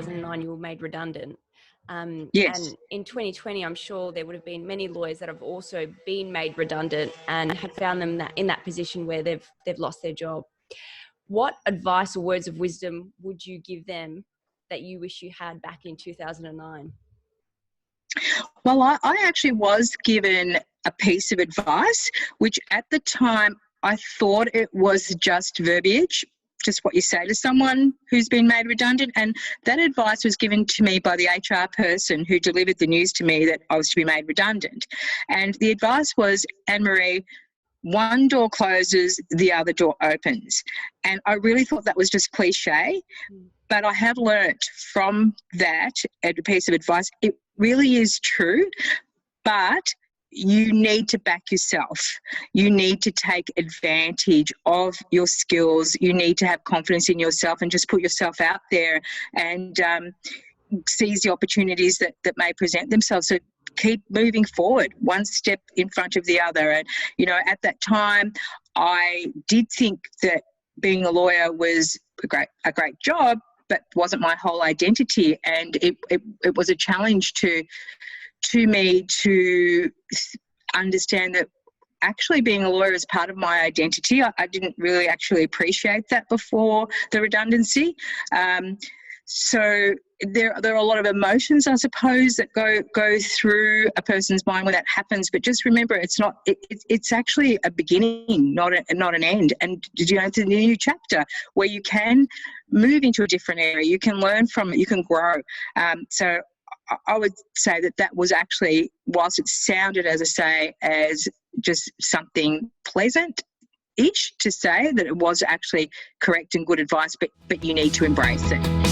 2009 you were made redundant. Yes. And in 2020, I'm sure there would have been many lawyers that have also been made redundant and had found them in that position where they've lost their job. What advice or words of wisdom would you give them that you wish you had back in 2009? Well, I actually was given a piece of advice, which at the time I thought it was just verbiage, just what you say to someone who's been made redundant. And that advice was given to me by the HR person who delivered the news to me that I was to be made redundant. And the advice was, Annemarie, one door closes, the other door opens. And I really thought that was just cliche, but I have learnt from that piece of advice, it really is true, but you need to back yourself. You need to take advantage of your skills. You need to have confidence in yourself and just put yourself out there and seize the opportunities that may present themselves. So keep moving forward, one step in front of the other. And, you know, at that time, I did think that being a lawyer was a great job, but wasn't my whole identity. And it was a challenge to me to understand that actually being a lawyer is part of my identity. I didn't really actually appreciate that before the redundancy. So there are a lot of emotions, I suppose, that go through a person's mind when that happens. But just remember, it's actually a beginning, not an end. And you know, it's a new chapter where you can move into a different area. You can learn from it. You can grow. So I would say that was actually, whilst it sounded, as I say, as just something pleasant-ish to say, that it was actually correct and good advice, but you need to embrace it.